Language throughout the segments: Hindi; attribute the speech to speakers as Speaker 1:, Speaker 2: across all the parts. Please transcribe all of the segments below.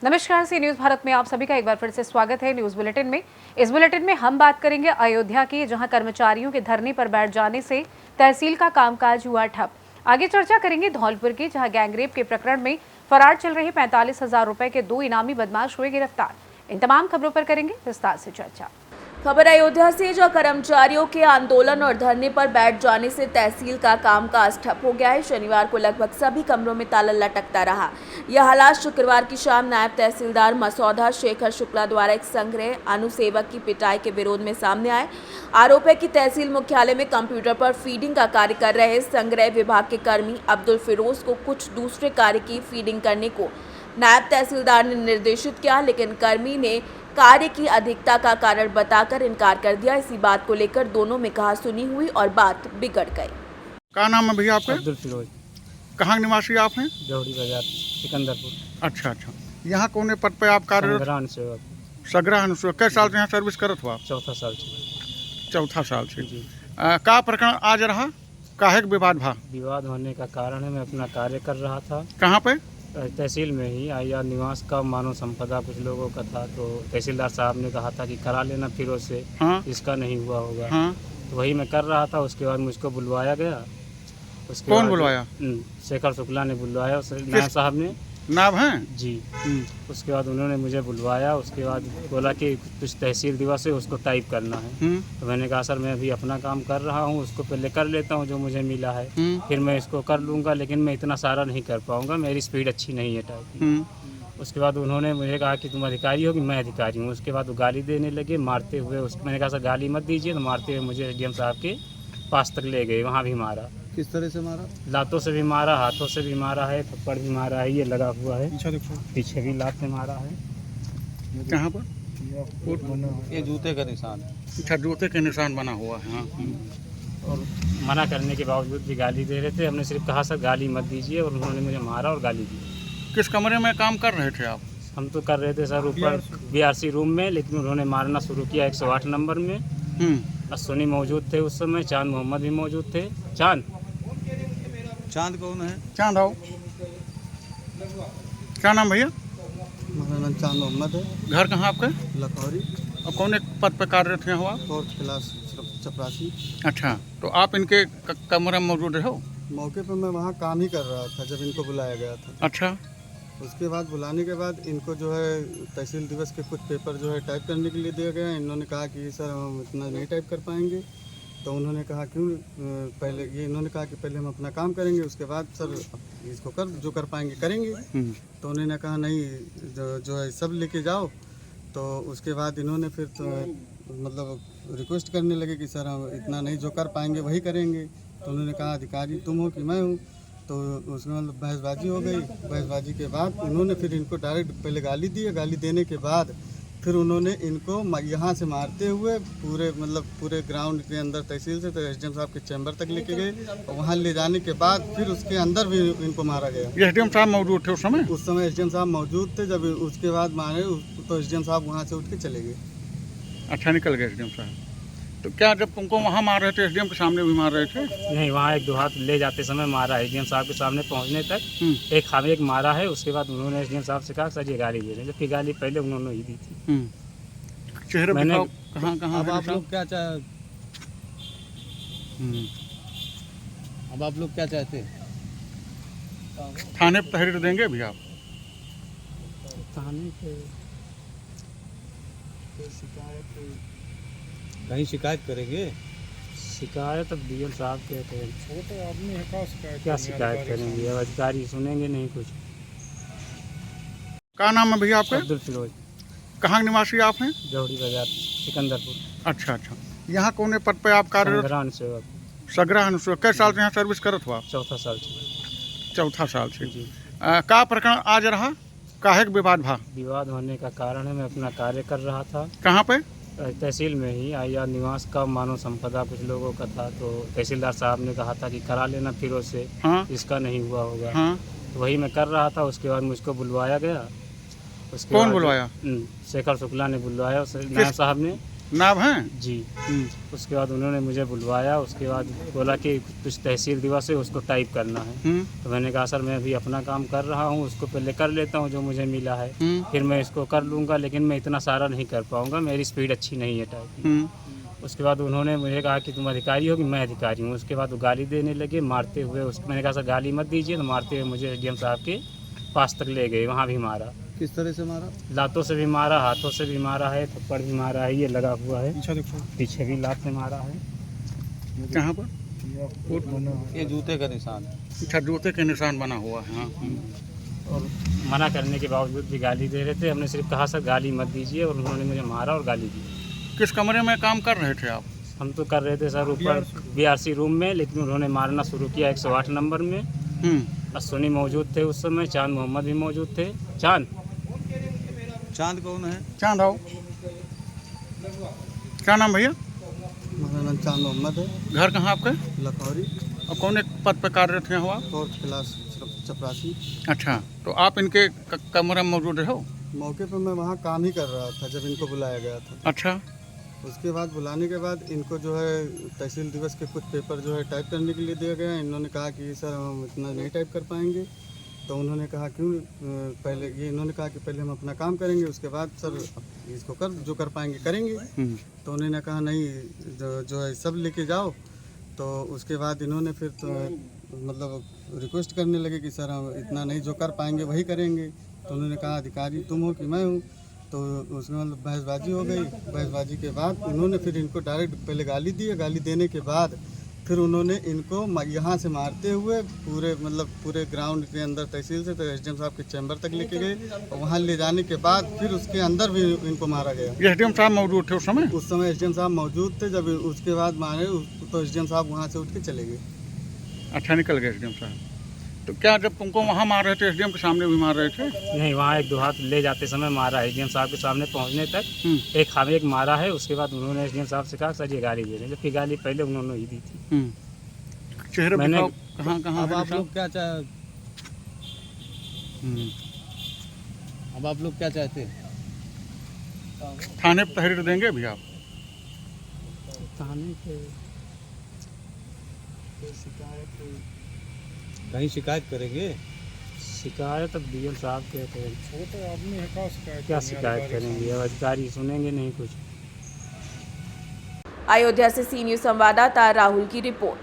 Speaker 1: नमस्कार, सी न्यूज भारत में आप सभी का एक बार फिर से स्वागत है। न्यूज बुलेटिन में इस बुलेटिन में हम बात करेंगे अयोध्या की, जहां कर्मचारियों के धरने पर बैठ जाने से तहसील का कामकाज हुआ ठप। आगे चर्चा करेंगे धौलपुर की, जहां गैंगरेप के प्रकरण में फरार चल रहे 45,000 रुपए के 2 इनामी बदमाश हुए गिरफ्तार। इन तमाम खबरों पर करेंगे विस्तार से चर्चा।
Speaker 2: खबर अयोध्या से, जहां कर्मचारियों के आंदोलन और धरने पर बैठ जाने से तहसील का कामकाज ठप हो गया है। शनिवार को लगभग सभी कमरों में ताला लटकता रहा। यह हालात शुक्रवार की शाम नायब तहसीलदार मसौदा शेखर शुक्ला द्वारा एक संग्रह अनुसेवक की पिटाई के विरोध में सामने आए। आरोप है कि तहसील मुख्यालय में कंप्यूटर पर फीडिंग का कार्य कर रहे संग्रह विभाग के कर्मी अब्दुल फिरोज को कुछ दूसरे कार्य की फीडिंग करने को नायब तहसीलदार ने निर्देशित किया, लेकिन कर्मी ने कार्य की अधिकता का कारण बताकर इनकार कर दिया। इसी बात को लेकर दोनों में कहासुनी हुई और बात बिगड़ गई।
Speaker 3: क्या नाम है भैया आपका?
Speaker 4: अब्दुल फिरोज।
Speaker 3: कहाँ के निवासी आप हैं?
Speaker 4: जौहरी बाजार, सिकंदरपुर।
Speaker 3: अच्छा। यहाँ कौन पद पे आप कार्यरत?
Speaker 4: संग्रहण सेवक।
Speaker 3: संग्रहण सेवक। कै साल से यहाँ सर्विस करत हो आप?
Speaker 4: चौथा साल से।
Speaker 3: चौथा साल से
Speaker 4: जी।
Speaker 3: का प्रकरण आज रहा? काहे के विवाद भा?
Speaker 4: विवाद होने का कारण है, मैं अपना कार्य कर रहा था
Speaker 3: कहाँ पे?
Speaker 4: तहसील में ही आया निवास का मानव संपदा कुछ लोगों का था, तो तहसीलदार साहब ने कहा था कि करा लेना फिरोज से।
Speaker 3: हाँ।
Speaker 4: इसका नहीं हुआ होगा।
Speaker 3: हाँ।
Speaker 4: तो वही मैं कर रहा था। उसके बाद मुझको बुलवाया गया। उसके
Speaker 3: कौन
Speaker 4: बाद
Speaker 3: बुलवाया?
Speaker 4: शेखर शुक्ला ने बुलवाया, नायब साहब ने।
Speaker 3: नाब हैं?
Speaker 4: जी। उसके बाद उन्होंने मुझे बुलवाया। उसके बाद बोला कि कुछ तहसील दिवस है, उसको टाइप करना है। तो मैंने कहा सर मैं अभी अपना काम कर रहा हूँ, उसको पहले कर लेता हूँ जो मुझे मिला है, फिर मैं इसको कर लूँगा, लेकिन मैं इतना सारा नहीं कर पाऊँगा, मेरी स्पीड अच्छी नहीं है टाइप की। उसके बाद उन्होंने मुझे कहा कि तुम अधिकारी हो कि मैं अधिकारी हूँ। उसके बाद वो गाली देने लगे, मारते हुए। मैंने कहा सर गाली मत दीजिए, तो मारते हुए मुझे एसडीएम साहब के पास तक ले गए। वहाँ भी मारा।
Speaker 5: किस तरह से मारा?
Speaker 4: लातों से भी मारा, हाथों से भी मारा है, थप्पड़ भी मारा है, ये लगा हुआ है।
Speaker 5: अच्छा देखो,
Speaker 4: पीछे भी लात से मारा है।
Speaker 3: कहाँ पर?
Speaker 5: ये जूते का निशान।
Speaker 3: अच्छा, जूते के निशान बना हुआ है। हाँ।
Speaker 4: और मना करने के बावजूद भी गाली दे रहे थे। हमने सिर्फ कहा सर गाली मत दीजिए, और उन्होंने मुझे मारा और गाली दी।
Speaker 3: किस कमरे में काम कर रहे थे आप?
Speaker 4: हम तो कर रहे थे सर ऊपर बीआरसी रूम में, लेकिन उन्होंने मारना शुरू किया 108 नंबर में। अश्विनी मौजूद थे उस समय, चांद मोहम्मद भी मौजूद थे।
Speaker 5: चांद कौन है?
Speaker 3: चांद आओ। क्या नाम भैया?
Speaker 5: हमारा नाम चांद मोहम्मद है।
Speaker 3: घर कहाँ आपका?
Speaker 5: लखौरी।
Speaker 3: और कौन एक पद पे कार्यरत हैं हुआ?
Speaker 5: 4th क्लास चपरासी।
Speaker 3: अच्छा, तो आप इनके कमरे में मौजूद रहे हो?
Speaker 5: मौके पर मैं वहाँ काम ही कर रहा था जब इनको बुलाया गया था।
Speaker 3: अच्छा।
Speaker 5: उसके बाद बुलाने के बाद इनको जो है तहसील दिवस के कुछ पेपर जो है टाइप करने के लिए दिया गया। इन्होंने कहा कि सर हम इतना नहीं टाइप कर पाएंगे। तो उन्होंने कहा क्यों? पहले ये इन्होंने कहा कि पहले हम अपना काम करेंगे, उसके बाद सर इसको जो कर पाएंगे करेंगे। तो उन्होंने कहा नहीं, जो है सब लेके जाओ। तो उसके बाद इन्होंने फिर तो मतलब रिक्वेस्ट करने लगे कि सर हम इतना नहीं, जो कर पाएंगे वही करेंगे। तो उन्होंने कहा अधिकारी तुम हो कि मैं हूँ? तो उसमें मतलब बहसबाजी हो गई। बहसबाजी के बाद उन्होंने फिर इनको डायरेक्ट पहले गाली दी। गाली देने के बाद फिर उन्होंने इनको यहाँ से मारते हुए पूरे ग्राउंड के अंदर तहसील से तो एसडीएम साहब के चैम्बर तक लेके गए, और वहाँ ले जाने के बाद फिर उसके अंदर भी इनको मारा गया।
Speaker 3: एसडीएम साहब मौजूद थे उस समय?
Speaker 5: उस समय एसडीएम साहब मौजूद थे। जब उसके बाद मारे तो एसडीएम साहब वहाँ से उठ के चले गए।
Speaker 3: अच्छा, निकल गए एसडीएम साहब। तो क्या जब तुमको वहाँ मार रहे थे, एसडीएम के सामने भी मार रहे थे?
Speaker 4: नहीं, वहाँ एक दो हाथ ले जाते समय मारा है। एसडीएम साहब के सामने पहुँचने तक एक मारा है। उसके बाद उन्होंने एसडीएम साहब से कहा सर ये गाली दे रहे हैं, जबकि गाली पहले उन्होंने ही दी थी।
Speaker 3: चेहरे
Speaker 4: मैंने
Speaker 3: कहाँ
Speaker 5: अब आप लोग क्या चाहते हैं?
Speaker 3: थाने पर तहरीर देंगे भी आप?
Speaker 4: थाने पे
Speaker 5: कहीं शिकायत करेंगे?
Speaker 4: शिकायत अब डीएम साहब कहते हैं।
Speaker 3: छोटे आदमी है,
Speaker 4: क्या शिकायत करेंगे? अब अधिकारी सुनेंगे नहीं कुछ।
Speaker 3: क्या नाम है भैया आपका?
Speaker 4: अब्दुल फिरोज।
Speaker 3: कहाँ के निवासी आप हैं?
Speaker 4: जौहरी बाजार, सिकंदरपुर।
Speaker 3: अच्छा। यहाँ कौन पद पे आप कार्यरत?
Speaker 4: संग्रहण सेवक।
Speaker 3: संग्रहण सेवक। कै साल से यहाँ सर्विस करत हो आप?
Speaker 4: चौथा साल से।
Speaker 3: चौथा साल से।
Speaker 4: जी।
Speaker 3: का प्रकरण आज रहा? काहे के विवाद भा?
Speaker 4: विवाद होने का कारण है, मैं अपना कार्य कर रहा था
Speaker 3: कहाँ पे?
Speaker 4: तहसील में ही आया निवास का मानव संपदा कुछ लोगों का था, तो तहसीलदार साहब ने कहा था कि करा लेना फिरोज से।
Speaker 3: हाँ।
Speaker 4: इसका नहीं हुआ होगा।
Speaker 3: हाँ।
Speaker 4: तो वही मैं कर रहा था। उसके बाद मुझको बुलवाया गया। उसके
Speaker 3: कौन
Speaker 4: बाद
Speaker 3: बुलवाया?
Speaker 4: शेखर शुक्ला ने बुलवाया, नायब साहब ने।
Speaker 3: नाब हैं?
Speaker 4: जी। उसके बाद उन्होंने मुझे बुलवाया, उसके बाद बोला कि कुछ तहसील दिवस है उसको टाइप करना है। तो मैंने कहा सर मैं अभी अपना काम कर रहा हूँ, उसको पहले कर लेता हूँ जो मुझे मिला है, फिर मैं इसको कर लूँगा, लेकिन मैं इतना सारा नहीं कर पाऊँगा, मेरी स्पीड अच्छी नहीं है टाइप की। उसके बाद उन्होंने मुझे कहा कि तुम अधिकारी हो कि मैं अधिकारी हूँ। उसके बाद वो गाली देने लगे, मारते हुए। मैंने कहा सर गाली मत दीजिए, तो मारते हुए मुझे एसडीएम साहब के पास तक ले गए, वहाँ भी मारा।
Speaker 5: किस तरह से मारा?
Speaker 4: लातों से भी मारा, हाथों से भी मारा है, थप्पड़ भी मारा है, ये लगा हुआ है, पीछे भी लात से मारा है।
Speaker 3: कहाँ पर?
Speaker 5: ये जूते का निशान।
Speaker 3: अच्छा, जूते के निशान बना हुआ है। हाँ।
Speaker 4: और मना करने के बावजूद भी गाली दे रहे थे। हमने सिर्फ कहा सर गाली मत दीजिए, और उन्होंने मुझे मारा और गाली दी।
Speaker 3: किस कमरे में काम कर रहे थे आप?
Speaker 4: हम तो कर रहे थे सर ऊपर बीआरसी रूम में, लेकिन उन्होंने मारना शुरू किया 108 नंबर में। अश्विनी मौजूद थे उस समय, चांद मोहम्मद भी मौजूद थे।
Speaker 5: चांद कौन है?
Speaker 3: चांद आओ। क्या नाम भैया?
Speaker 5: मेरा नाम चांद मोहम्मद है।
Speaker 3: घर कहाँ आपका?
Speaker 5: लखौरी।
Speaker 3: और कौन एक पद पे कार्यरत हैं हो आप?
Speaker 5: 4th क्लास चपरासी।
Speaker 3: अच्छा, तो आप इनके कमरे में मौजूद हो?
Speaker 5: मौके पर मैं वहाँ काम ही कर रहा था जब इनको बुलाया गया था।
Speaker 3: अच्छा।
Speaker 5: उसके बाद बुलाने के बाद इनको जो है तहसील दिवस के कुछ पेपर जो है टाइप करने के लिए दिया गया। इन्होंने कहा कि सर हम इतना नहीं टाइप कर पाएंगे। तो उन्होंने कहा क्यों, पहले ये इन्होंने कहा कि पहले हम अपना काम करेंगे, उसके बाद सर इसको जो कर पाएंगे करेंगे। तो उन्होंने कहा नहीं, जो है सब लेके जाओ। तो उसके बाद इन्होंने फिर तो मतलब रिक्वेस्ट करने लगे कि सर हम इतना नहीं, जो कर पाएंगे वही करेंगे। तो उन्होंने कहा अधिकारी तुम हो कि मैं हूँ। तो उसमें मतलब बहसबाजी हो गई। बहसबाजी के बाद उन्होंने फिर इनको डायरेक्ट पहले गाली दी। गाली देने के बाद फिर उन्होंने इनको यहाँ से मारते हुए पूरे ग्राउंड के अंदर तहसील से तो एसडीएम साहब के चैम्बर तक लेके गए, और वहाँ ले जाने के बाद फिर उसके अंदर भी इनको मारा गया।
Speaker 3: एसडीएम साहब मौजूद थे उस समय?
Speaker 5: उस समय एसडीएम साहब मौजूद थे। जब उसके बाद मारे तो एसडीएम साहब वहाँ से उठ के चले गए।
Speaker 3: अच्छा, निकल गए एसडीएम साहब। तो क्या जब तुमको वहाँ मार रहे थे एसडीएम के सामने भी मार रहे थे?
Speaker 4: नहीं, वहाँ एक दो हाथ ले जाते समय मारा है। एसडीएम साहब के सामने पहुँचने तक एक मारा है। उसके बाद उन्होंने एसडीएम साहब से कहा सर ये गाली दे रहे हैं, जबकि गाली पहले उन्होंने ही दी थी।
Speaker 3: चेहरे
Speaker 4: मैंने
Speaker 3: कहाँ
Speaker 5: अब आप लोग क्या अब आप लोग क्या चाहते हैं?
Speaker 3: थाने पर तहरीर देंगे अभी आप?
Speaker 4: थाने पे
Speaker 5: कहीं शिकायत करेंगे?
Speaker 4: शिकायत अब डीएम साहब के थे, क्या शिकायत करेंगे? अब अधिकारी सुनेंगे नहीं कुछ।
Speaker 2: अयोध्या से सी न्यूज़ संवाददाता राहुल की रिपोर्ट।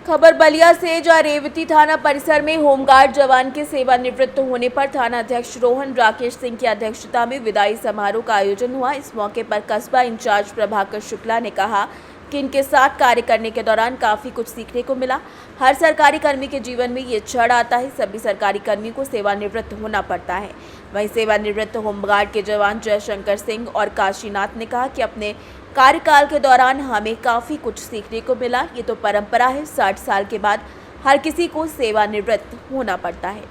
Speaker 2: खबर बलिया से, जहां रेवती थाना परिसर में होमगार्ड जवान के सेवानिवृत्त होने पर थाना अध्यक्ष रोहन राकेश सिंह की अध्यक्षता में विदाई समारोह का आयोजन हुआ। इस मौके पर कस्बा इंचार्ज प्रभाकर शुक्ला ने कहा कि इनके साथ कार्य करने के दौरान काफ़ी कुछ सीखने को मिला। हर सरकारी कर्मी के जीवन में ये क्षण आता है, सभी सरकारी कर्मी को सेवानिवृत्त होना पड़ता है। वहीं सेवानिवृत्त होमगार्ड के जवान जयशंकर सिंह और काशीनाथ ने कहा कि अपने कार्यकाल के दौरान हमें काफ़ी कुछ सीखने को मिला। ये तो परंपरा है, 60 साल के बाद हर किसी को सेवानिवृत्त होना पड़ता है।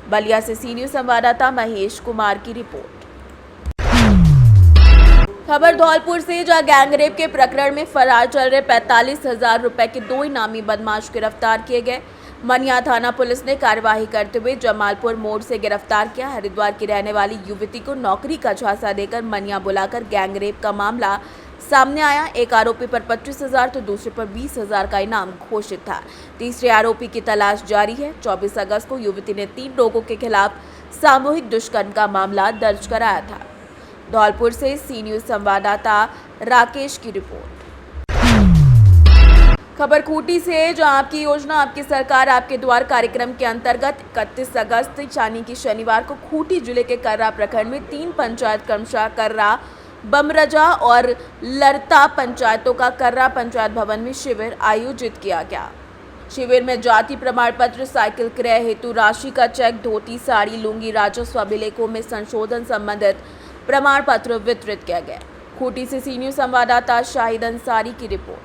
Speaker 2: बलिया से सी न्यूज़ संवाददाता महेश कुमार की रिपोर्ट। खबर धौलपुर से, जहां गैंगरेप के प्रकरण में फरार चल रहे 45,000 रुपए के 2 इनामी बदमाश गिरफ्तार किए गए। मनिया थाना पुलिस ने कार्यवाही करते हुए जमालपुर मोड़ से गिरफ्तार किया। हरिद्वार की रहने वाली युवती को नौकरी का झांसा देकर मनिया बुलाकर गैंगरेप का मामला सामने आया। एक आरोपी पर 25,000 तो दूसरे पर 20,000 का इनाम घोषित था। तीसरे आरोपी की तलाश जारी है। 24 अगस्त को युवती ने 3 लोगों के खिलाफ सामूहिक दुष्कर्म का मामला दर्ज कराया था। धौलपुर से सी न्यूज़ संवाददाता राकेश की रिपोर्ट। खबर खूंटी से, जहां आपकी योजना आपकी सरकार आपके द्वार कार्यक्रम के अंतर्गत 31 अगस्त यानी कि शनिवार को खूंटी जिले के कर्रा प्रखंड में 3 पंचायत क्रमशः कर्रा, बमरजा और लरता पंचायतों का कर्रा पंचायत भवन में शिविर आयोजित किया गया। शिविर में जाति प्रमाण पत्र, साइकिल क्रय हेतु राशि का चेक, धोती, साड़ी, लुंगी, राजस्व अभिलेखों में संशोधन संबंधित प्रमाण पत्र वितरित किया गया। खूंटी से सी न्यूज़ संवाददाता शाहिद अंसारी की रिपोर्ट।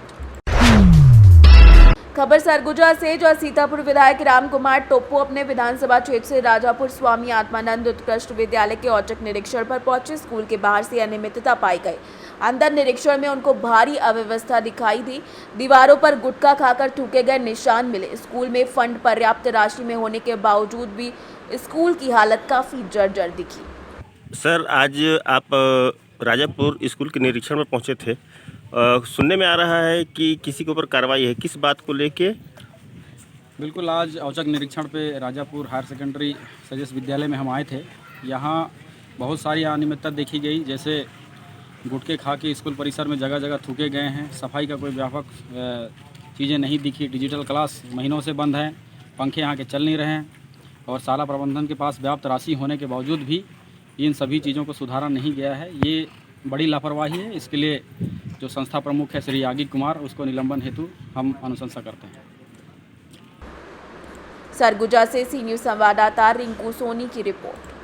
Speaker 2: खबर सरगुजा से, जहां सीतापुर विधायक राम कुमार टोप्पो अपने विधानसभा क्षेत्र से राजापुर स्वामी आत्मानंद उत्कृष्ट विद्यालय के औचक निरीक्षण पर पहुंचे। स्कूल के बाहर से अनियमितता पाई गई। अंदर निरीक्षण में उनको भारी अव्यवस्था दिखाई दी। दीवारों पर गुटखा खाकर थूके गए निशान मिले। स्कूल में फंड पर्याप्त राशि में होने के बावजूद भी स्कूल की हालत काफी जर्जर दिखी।
Speaker 6: सर आज आप राजापुर स्कूल के निरीक्षण में पहुंचे थे। सुनने में आ रहा है कि किसी के ऊपर कार्रवाई है, किस बात को लेके?
Speaker 7: बिल्कुल, आज औचक निरीक्षण पे राजापुर हायर सेकेंडरी सजेश विद्यालय में हम आए थे। यहाँ बहुत सारी अनियमितता देखी गई, जैसे गुटखे खा के स्कूल परिसर में जगह जगह थूके गए हैं। सफाई का कोई व्यापक चीज़ें नहीं दिखी। डिजिटल क्लास महीनों से बंद है, पंखे यहाँ के चल नहीं रहे हैं और शाला प्रबंधन के पास पर्याप्त राशि होने के बावजूद भी इन सभी चीज़ों को सुधारा नहीं गया है। ये बड़ी लापरवाही है। इसके लिए जो संस्था प्रमुख है श्री यागी कुमार, उसको निलंबन हेतु हम अनुशंसा करते हैं।
Speaker 2: सरगुजा से सी न्यूज़ संवाददाता रिंकू सोनी की रिपोर्ट।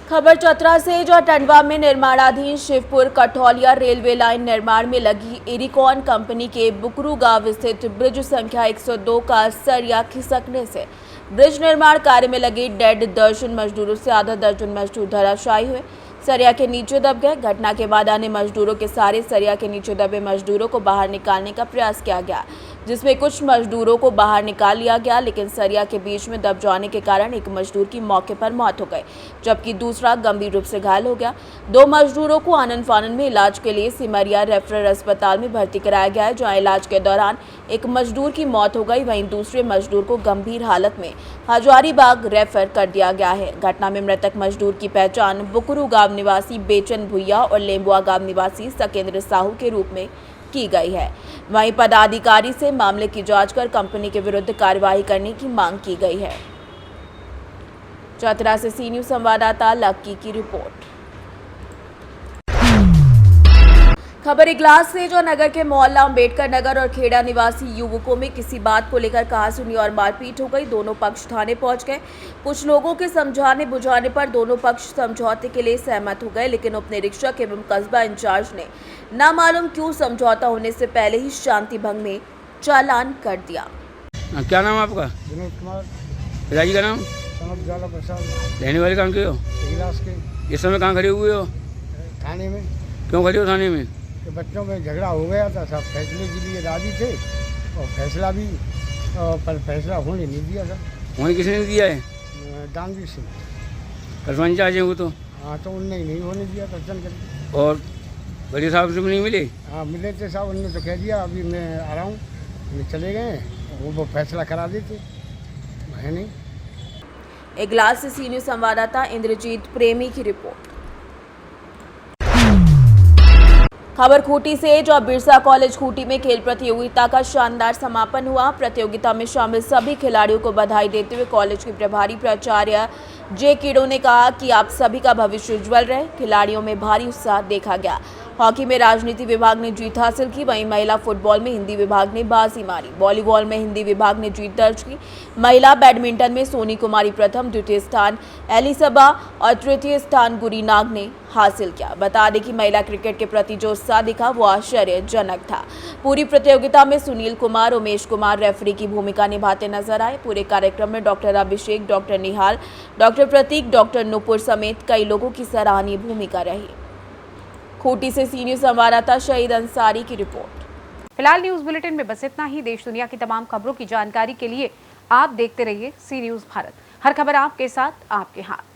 Speaker 2: खबर चतरा से, जो टंडवा में निर्माणाधीन शिवपुर कठौलिया रेलवे लाइन निर्माण में लगी एरिकॉन कंपनी के बुकरू गांव स्थित ब्रिज संख्या 102 का सरिया खिसकने से ब्रिज निर्माण कार्य में लगे डेढ़ दर्जन मजदूरों से आधा दर्जन मजदूर धराशायी हुए, सरिया के नीचे दब गए। घटना के बाद अन्य मजदूरों के सारे सरिया के नीचे दबे मजदूरों को बाहर निकालने का प्रयास किया गया, जिसमें कुछ मजदूरों को बाहर निकाल लिया गया, लेकिन सरिया के बीच में दब जाने के कारण एक मजदूर की मौके पर मौत हो गई, जबकि दूसरा गंभीर रूप से घायल हो गया। 2 मजदूरों को आनन फानन में इलाज के लिए सिमरिया रेफरल अस्पताल में भर्ती कराया गया है, जहां इलाज के दौरान एक मजदूर की मौत हो गई, वहीं दूसरे मजदूर को गंभीर हालत में हजारीबाग रेफर कर दिया गया है। घटना में मृतक मजदूर की पहचान बुकरू गांव निवासी बेचन भुइया और लेम्बुआ गांव निवासी सकेंद्र साहू के रूप में की गई है। वहीं पदाधिकारी से मामले की जांच कर कंपनी के विरुद्ध कार्रवाई करने की मांग की गई है। चतरा से सी न्यूज़ संवाददाता लक्की की रिपोर्ट। खबर इगलास से, जो नगर के मोहल्ला अम्बेडकर नगर और खेड़ा निवासी युवकों में किसी बात को लेकर कहासुनी और मारपीट हो गई। दोनों पक्ष थाने पहुंच गए। कुछ लोगों के समझाने बुझाने पर दोनों पक्ष समझौते के लिए सहमत हो गए, लेकिन उप निरीक्षक एवं कस्बा इंचार्ज ने नामालूम क्यों समझौता होने से पहले ही शांति भंग में चालान कर दिया।
Speaker 8: क्या नाम है आपका?
Speaker 5: विनोद कुमार।
Speaker 8: पिताजी का नाम?
Speaker 5: ज्वाला प्रसाद।
Speaker 8: रहने वाले कहाँ के हो?
Speaker 5: इगलास के।
Speaker 8: इस समय कहाँ खड़े हुए हो?
Speaker 5: थाने में।
Speaker 8: क्यों खड़े हो थाने में?
Speaker 5: कि बच्चों में झगड़ा हो गया था, सब फैसले के लिए राजी थे और फैसला भी पर फैसला होने नहीं दिया था।
Speaker 8: होने किसने दिया है?
Speaker 5: दानवीर सिंह।
Speaker 8: कसवानी चाहे वो तो।
Speaker 5: हाँ, तो उनने नहीं होने दिया दर्शन करके।
Speaker 8: और बड़े साहब से नहीं मिले?
Speaker 5: हाँ, मिले थे साहब, उन्होंने तो कह दिया अभी मैं आ रहा हूँ, चले गए, वो फैसला करा देते, है नहीं।
Speaker 2: इगलास से सी न्यूज़ संवाददाता इंद्रजीत प्रेमी की रिपोर्ट। खबर खूंटी से, जो बिरसा कॉलेज खूंटी में खेल प्रतियोगिता का शानदार समापन हुआ। प्रतियोगिता में शामिल सभी खिलाड़ियों को बधाई देते हुए कॉलेज के प्रभारी प्राचार्य जे किडो ने कहा कि आप सभी का भविष्य उज्जवल रहे। खिलाड़ियों में भारी उत्साह देखा गया। हॉकी में राजनीति विभाग ने जीत हासिल की, वहीं महिला फुटबॉल में हिंदी विभाग ने बाजी मारी। वॉलीबॉल में हिंदी विभाग ने जीत दर्ज की। महिला बैडमिंटन में सोनी कुमारी प्रथम, द्वितीय स्थान एलिसबा और तृतीय स्थान गुरीनाग ने हासिल किया। बता दें कि महिला क्रिकेट के प्रति जो उत्साह दिखा वो आश्चर्यजनक था। पूरी प्रतियोगिता में सुनील कुमार, उमेश कुमार रेफरी की भूमिका निभाते नजर आए। पूरे कार्यक्रम में डॉक्टर अभिषेक, डॉक्टर निहाल, डॉक्टर प्रतीक, डॉक्टर नुपुर समेत कई लोगों की सराहनीय भूमिका रही। खूंटी से सी न्यूज़ संवाददाता शहीद अंसारी की रिपोर्ट।
Speaker 1: फिलहाल न्यूज बुलेटिन में बस इतना ही। देश दुनिया की तमाम खबरों की जानकारी के लिए आप देखते रहिए सी न्यूज़ भारत। हर खबर आपके साथ, आपके हाथ।